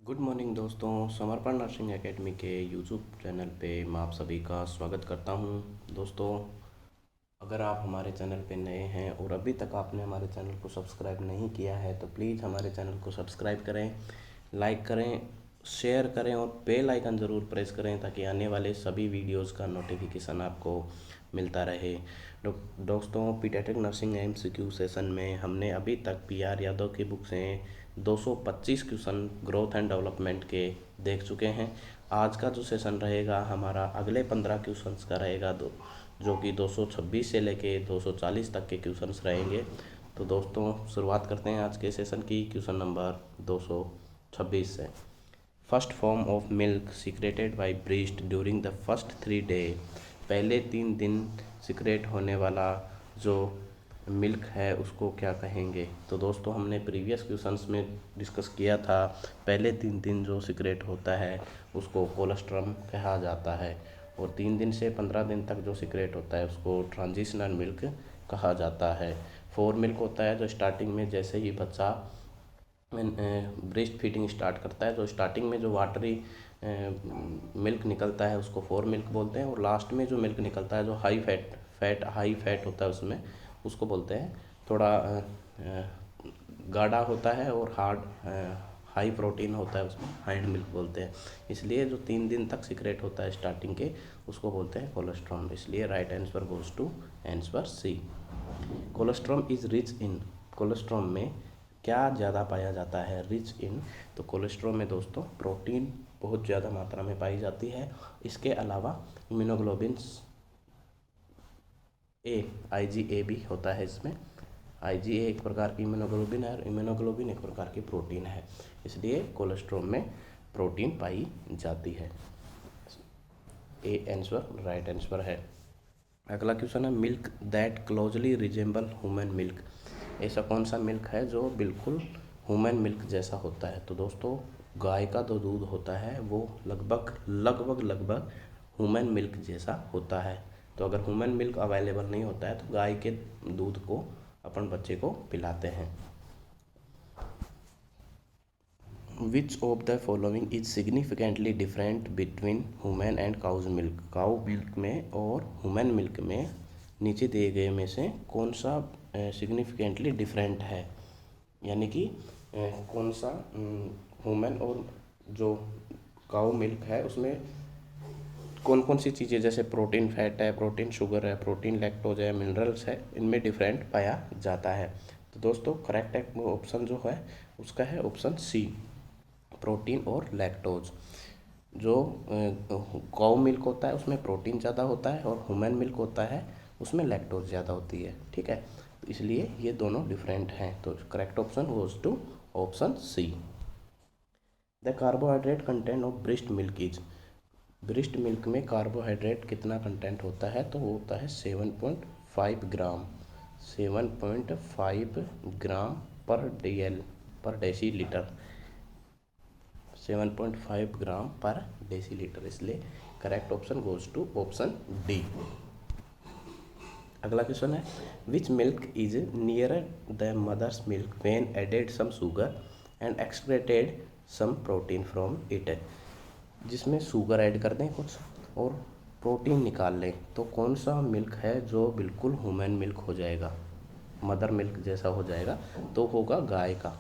Good morning दोस्तों, समर्पण nursing academy के यूट्यूब चैनल पे मैं आप सभी का स्वागत करता हूं। दोस्तों, अगर आप हमारे चैनल पे नए हैं और अभी तक आपने हमारे चैनल को सब्सक्राइब नहीं किया है तो प्लीज़ हमारे चैनल को सब्सक्राइब करें, लाइक करें, शेयर करें और बेल आइकन ज़रूर प्रेस करें ताकि आने वाले सभी वीडियोज़ का नोटिफिकेशन आपको मिलता रहे। दोस्तों, पीडियाट्रिक नर्सिंग एमसीक्यू सेशन में हमने अभी तक पीआर यादव की बुक से 225 क्वेश्चन ग्रोथ एंड डेवलपमेंट के देख चुके हैं। आज का जो सेशन रहेगा हमारा अगले 15 क्वेश्चंस का रहेगा, जो कि 226 से लेके 240 तक के क्वेश्चंस रहेंगे। तो दोस्तों, शुरुआत करते हैं आज के सेशन की क्वेश्चन नंबर 226 से। First form of milk secreted by breast during the first 3 day. पहले 3 दिन सिक्रेट होने वाला जो मिल्क है उसको क्या कहेंगे? तो दोस्तों, हमने प्रीवियस क्वेश्चंस में डिस्कस किया था, पहले 3 दिन जो सिक्रेट होता है उसको कोलेस्ट्रम कहा जाता है और 3 दिन से 15 दिन तक जो सिक्रेट होता है उसको ट्रांजिशनल मिल्क कहा जाता है। 4 मिल्क होता है जो स्टार्टिंग में जैसे ही बच्चा ब्रेस्ट फीडिंग स्टार्ट करता है, तो स्टार्टिंग में जो वाटरी मिल्क निकलता है उसको 4 मिल्क बोलते हैं और लास्ट में जो मिल्क निकलता है जो हाई फैट होता है उसमें, उसको बोलते हैं थोड़ा गाढ़ा होता है और हाई प्रोटीन होता है उसमें हाइड मिल्क बोलते हैं। इसलिए जो 3 दिन तक सिक्रेट होता है स्टार्टिंग के उसको बोलते हैं कोलेस्ट्रॉम। इसलिए right answer goes to answer C. Cholesterol is rich in. Cholesterol में क्या ज़्यादा पाया जाता है? Rich in. तो कोलेस्ट्रॉल में दोस्तों प्रोटीन बहुत ज़्यादा मात्रा में पाई जाती है। इसके अलावा इम्यूनोग्लोबिन ए, IgA भी होता है इसमें। IgA एक प्रकार की इम्यूनोग्लोबिन है और इम्यूनोग्लोबिन एक प्रकार की प्रोटीन है, इसलिए कोलेस्ट्रॉल में प्रोटीन पाई जाती है। ए आंसर राइट आंसर है। अगला क्वेश्चन है, milk that closely resemble human milk. ऐसा कौन सा मिल्क है जो बिल्कुल ह्यूमन मिल्क जैसा होता है? तो दोस्तों, गाय का जो दूध होता है वो लगभग ह्यूमन मिल्क जैसा होता है। तो अगर ह्यूमन मिल्क अवेलेबल नहीं होता है तो गाय के दूध को अपन बच्चे को पिलाते हैं। Which of the following is significantly different between human and cow's milk. Cow milk में और ह्यूमन मिल्क में नीचे दिए गए में से कौन सा सिग्निफिकेंटली डिफरेंट है, यानी कि कौन सा ह्यूमन और जो काउ मिल्क है उसमें कौन कौन सी चीज़ें, जैसे प्रोटीन फैट है, प्रोटीन शुगर है, प्रोटीन लैक्टोज है, मिनरल्स है, इनमें डिफरेंट पाया जाता है। तो दोस्तों, करेक्ट ऑप्शन जो है उसका है ऑप्शन सी, प्रोटीन और लैक्टोज। जो काउ मिल्क होता है उसमें प्रोटीन ज़्यादा होता है और ह्यूमन मिल्क होता है उसमें लैक्टोज ज़्यादा होती है। ठीक है, तो इसलिए ये दोनों डिफरेंट हैं। तो correct option goes to option C. The carbohydrate content of breast milk is. Breast milk में कार्बोहाइड्रेट कितना कंटेंट होता है? तो वो होता है 7.5 ग्राम। 7.5 ग्राम पर DL पर deci litre. 7.5 gram per decilitre, इसलिए correct option goes to option D. अगला क्वेश्चन है, which milk is nearer the mother's milk when added some sugar and excreted some protein from it. जिसमें sugar add कर दें कुछ और protein निकाल लें, तो कौन सा मिल्क है जो बिल्कुल ह्यूमन मिल्क हो जाएगा, मदर मिल्क जैसा हो जाएगा? तो होगा गाय का।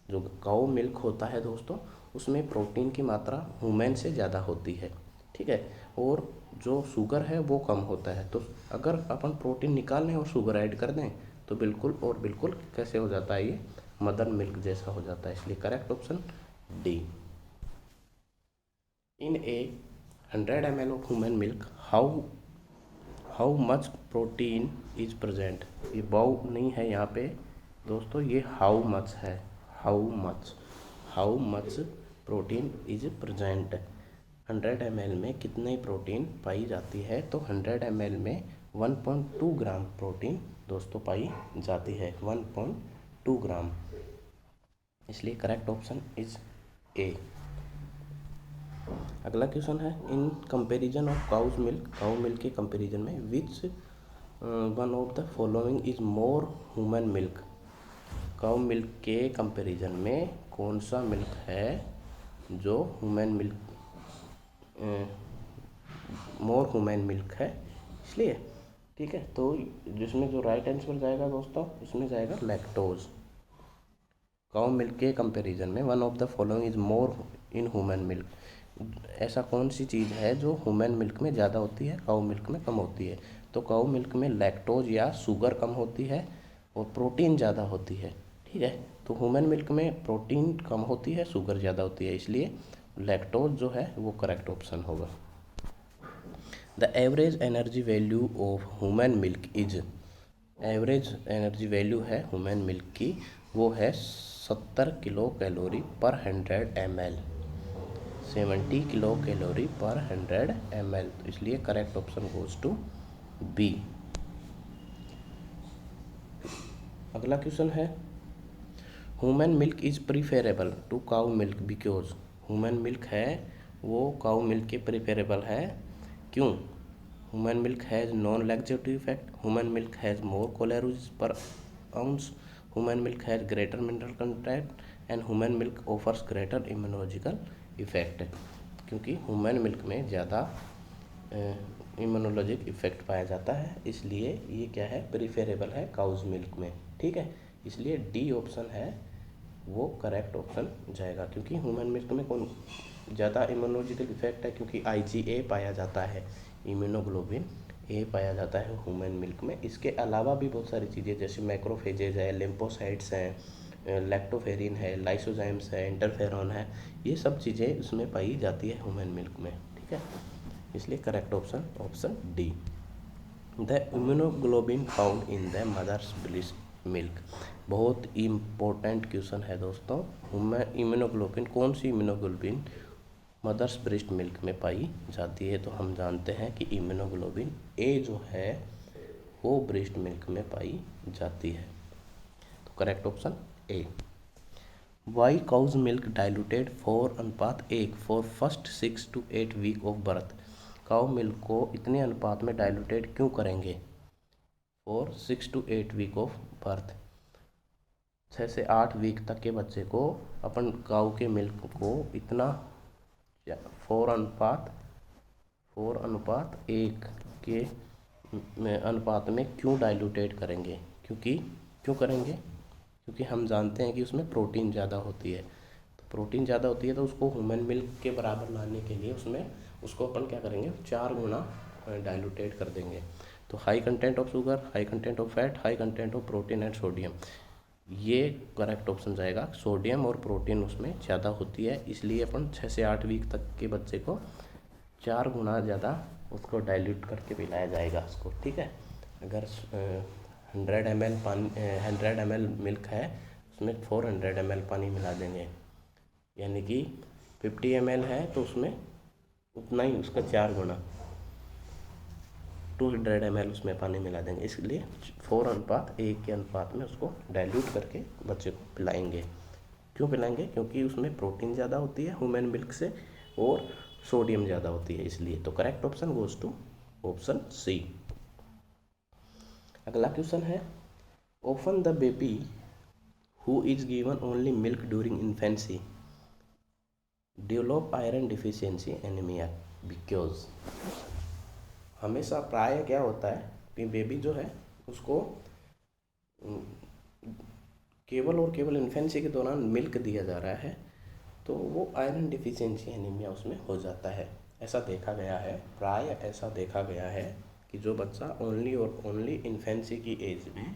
जो काऊ मिल्क होता है दोस्तों उसमें प्रोटीन की मात्रा ह्यूमन से ज़्यादा होती है। ठीक है, और जो शुगर है वो कम होता है। तो अगर अपन प्रोटीन निकाल लें और शुगर ऐड कर दें तो बिल्कुल और बिल्कुल कैसे हो जाता है, ये मदर मिल्क जैसा हो जाता है। इसलिए correct option D. In A 100 ml of human milk, how much protein is present। ये बाउ नहीं है यहाँ पे दोस्तों, ये हाउ मच है। How much protein is present. 100 ml में कितनी प्रोटीन पाई जाती है? तो 100 ml में 1.2 ग्राम प्रोटीन दोस्तों पाई जाती है, 1.2 ग्राम। इसलिए करेक्ट ऑप्शन इज ए। अगला क्वेश्चन है, in comparison of cows milk, cow milk के कंपैरिजन में which one of the following is more human milk. Cow milk के कंपैरिजन में कौन सा मिल्क है जो human milk, more human milk है इसलिए। ठीक है, तो जिसमें जो राइट आंसर जाएगा दोस्तों, इसमें जाएगा लैक्टोज। काउ मिल्क के कंपैरिजन में one of the following is more in human milk. ऐसा कौन सी चीज़ है जो ह्यूमन मिल्क में ज़्यादा होती है, काउ मिल्क में कम होती है? तो काउ मिल्क में लैक्टोज या शुगर कम होती है और प्रोटीन ज़्यादा होती है। ठीक है, तो ह्यूमन मिल्क में प्रोटीन कम होती है, शुगर ज़्यादा होती है, इसलिए लैक्टोज जो है वो करेक्ट ऑप्शन होगा। The average energy value of human milk is, average energy value है ह्यूमन मिल्क की, वो है 70 किलो कैलोरी पर 100 ml, 70 किलो कैलोरी पर 100 ml, तो इसलिए correct option goes to B. अगला क्वेश्चन है, human milk is preferable to cow milk because, human milk है वो काउ मिल्क के प्रीफरेबल है, क्यों? Human milk has non laxative effect, human milk has more calories per ounce, human milk has greater mineral content and human milk offers greater immunological effect. क्योंकि human milk में ज़्यादा immunologic effect पाया जाता है, इसलिए ये क्या है, प्रीफरेबल है काउज मिल्क में। ठीक है, इसलिए डी ऑप्शन है वो करेक्ट ऑप्शन जाएगा, क्योंकि ह्यूमन मिल्क में कौन ज़्यादा इम्यूनोलॉजिकल इफेक्ट है, क्योंकि IgA पाया जाता है, इम्यूनोग्लोबिन ए पाया जाता है ह्यूमन मिल्क में। इसके अलावा भी बहुत सारी चीज़ें जैसे मैक्रोफेजेज है, लिम्फोसाइट्स हैं, लैक्टोफेरिन है, लाइसोजाइम्स है, इंटरफेरॉन है, ये सब चीज़ें उसमें पाई जाती है ह्यूमन मिल्क में। ठीक है, इसलिए correct option option D. The immunoglobin found in the mother's breast milk, बहुत इम्पोर्टेंट क्वेश्चन है दोस्तों। इम्यूनोग्लोबिन, कौन सी इम्यूनोग्लोबिन मदर्स ब्रेस्ट मिल्क में पाई जाती है? तो हम जानते हैं कि इम्यूनोग्लोबिन ए जो है वो ब्रेस्ट मिल्क में पाई जाती है, तो correct option A. Why cow's milk diluted 4:1 for first 6 to 8 week of birth, cow milk को इतने अनुपात में डाइल्यूटेड क्यों करेंगे for 6 to 8 week of birth? 6 से 8 वीक तक के बच्चे को अपन काऊ के मिल्क को इतना 4:1 के अनुपात में क्यों डाइल्यूटेड करेंगे? क्यों करेंगे? क्योंकि हम जानते हैं कि उसमें प्रोटीन ज़्यादा होती है, तो प्रोटीन ज़्यादा होती है तो उसको ह्यूमन मिल्क के बराबर लाने के लिए उसको अपन क्या करेंगे, 4 गुना डाइल्यूटेड कर देंगे। तो high content of sugar, high content of fat, high content of protein and sodium, ये करेक्ट ऑप्शन जाएगा। सोडियम और प्रोटीन उसमें ज़्यादा होती है, इसलिए अपन 6 से 8 वीक तक के बच्चे को 4 गुना ज़्यादा उसको डाइल्यूट करके पिलाया जाएगा उसको। ठीक है, अगर 100 ml पानी 100 ml मिल्क है, उसमें 400 ml पानी मिला देंगे, यानी कि 50 ml है तो उसमें उतना ही उसका 4 गुना 200 ml उसमें पानी मिला देंगे, इसलिए 4:1 के अनुपात में उसको डाइल्यूट करके बच्चे को पिलाएंगे। क्यों पिलाएंगे? क्योंकि उसमें प्रोटीन ज़्यादा होती है ह्यूमन मिल्क से और सोडियम ज़्यादा होती है, इसलिए। तो correct option goes to option C. अगला क्वेश्चन है, often the baby who is given only milk during infancy develop iron deficiency anaemia because, हमेशा प्राय क्या होता है कि बेबी जो है उसको केवल और केवल इन्फेंसी के दौरान मिल्क दिया जा रहा है, तो वो आयरन डिफिशियंसी एनीमिया उसमें हो जाता है। ऐसा देखा गया है, प्राय ऐसा देखा गया है कि जो बच्चा ओनली और ओनली इन्फेंसी की एज में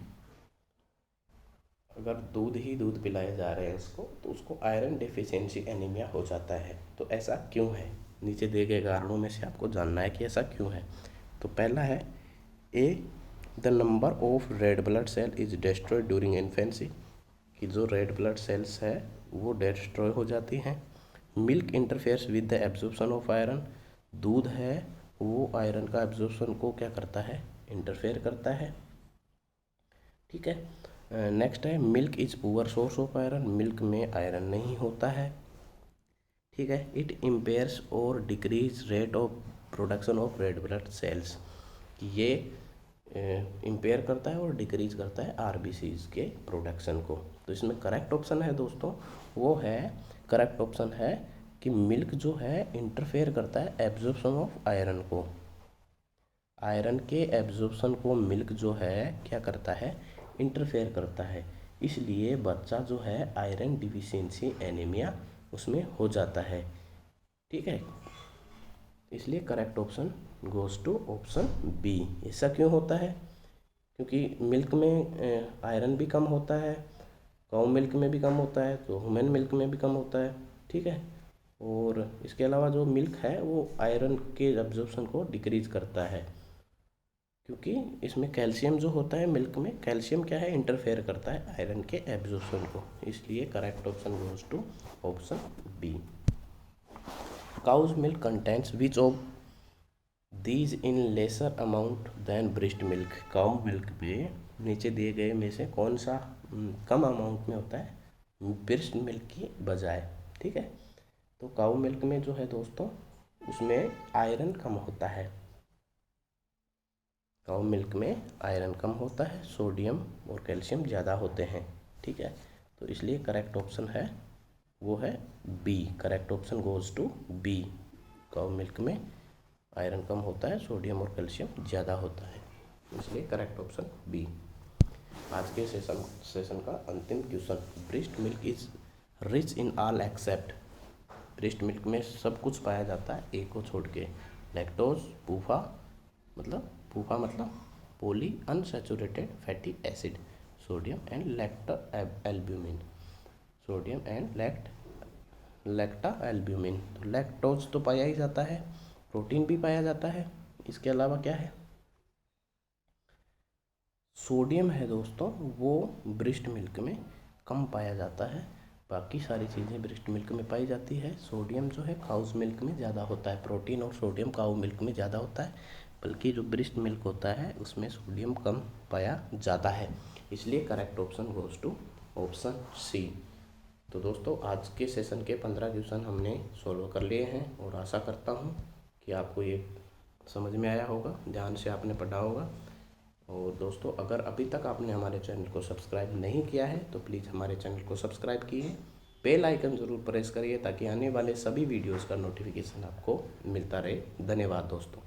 अगर दूध ही दूध पिलाए जा रहे हैं उसको, तो उसको आयरन डिफिशियंसी एनीमिया हो जाता है। तो ऐसा क्यों है? नीचे दिए गए कारणों में से आपको जानना है कि ऐसा क्यों है। तो पहला है A, the number of red blood cell is destroyed during infancy, कि जो रेड ब्लड सेल्स है वो डिस्ट्रॉय हो जाती हैं। Milk interferes with the absorption of iron, दूध है वो आयरन का एब्जॉर्प्शन को क्या करता है, इंटरफेयर करता है। ठीक है, नेक्स्ट है milk is poor source of iron, milk में आयरन नहीं होता है। ठीक है, इट इम्पेयर्स और decrease rate of production of red blood cells, ये इम्पेयर करता है और डिक्रीज करता है RBCs के प्रोडक्शन को। तो इसमें करेक्ट ऑप्शन है दोस्तों, वो है करेक्ट ऑप्शन है कि मिल्क जो है इंटरफेयर करता है एब्जॉर्प्शन ऑफ आयरन को। आयरन के एब्जॉर्प्शन को मिल्क जो है क्या करता है, इंटरफेयर करता है। इसलिए बच्चा जो है आयरन डिफिशियंसी एनीमिया उसमें हो जाता है। ठीक है, इसलिए correct option goes to option B. ऐसा क्यों होता है? क्योंकि मिल्क में आयरन भी कम होता है, काउ मिल्क में भी कम होता है, तो ह्यूमन मिल्क में भी कम होता है। ठीक है, और इसके अलावा जो मिल्क है वो आयरन के एब्जॉर्प्शन को डिक्रीज करता है, क्योंकि इसमें कैल्शियम जो होता है, मिल्क में कैल्शियम क्या है, इंटरफेयर करता है आयरन के एब्जॉर्प्शन को। इसलिए correct option goes to option B. Cow's milk contents which of these in lesser amount than breast milk. Cow milk में नीचे दिए गए में से कौन सा कम अमाउंट में होता है ब्रेस्ट मिल्क की बजाय। ठीक है, तो काउ मिल्क में जो है दोस्तों उसमें आयरन कम होता है। काउ मिल्क में आयरन कम होता है, सोडियम और कैल्शियम ज़्यादा होते हैं। ठीक है, तो इसलिए करेक्ट ऑप्शन है वो है B. Correct option goes to B. Cow milk में आयरन कम होता है, सोडियम और कैल्शियम ज़्यादा होता है, इसलिए करेक्ट ऑप्शन बी। आज के सेशन का अंतिम question. Breast milk is rich in all except. Breast milk में सब कुछ पाया जाता है एक को छोड़ के। लैक्टोज, पूफा मतलब polyunsaturated fatty acid, sodium and lactalbumin. Sodium and lactalbumin. तो लैक्टोज तो पाया ही जाता है, प्रोटीन भी पाया जाता है। इसके अलावा क्या है, सोडियम है दोस्तों, वो ब्रेस्ट मिल्क में कम पाया जाता है। बाकी सारी चीज़ें ब्रेस्ट मिल्क में पाई जाती है। सोडियम जो है काउज मिल्क में ज़्यादा होता है। प्रोटीन और सोडियम काउ मिल्क में ज़्यादा होता है, बल्कि जो ब्रेस्ट मिल्क होता है उसमें सोडियम कम पाया जाता है। इसलिए correct option goes to option C. तो दोस्तों आज के सेशन के 15 क्वेश्चन हमने सॉल्व कर लिए हैं, और आशा करता हूँ कि आपको ये समझ में आया होगा, ध्यान से आपने पढ़ा होगा। और दोस्तों अगर अभी तक आपने हमारे चैनल को सब्सक्राइब नहीं किया है तो प्लीज़ हमारे चैनल को सब्सक्राइब कीजिए, बेल आइकन ज़रूर प्रेस करिए ताकि आने वाले सभी वीडियोस का नोटिफिकेशन आपको मिलता रहे। धन्यवाद दोस्तों।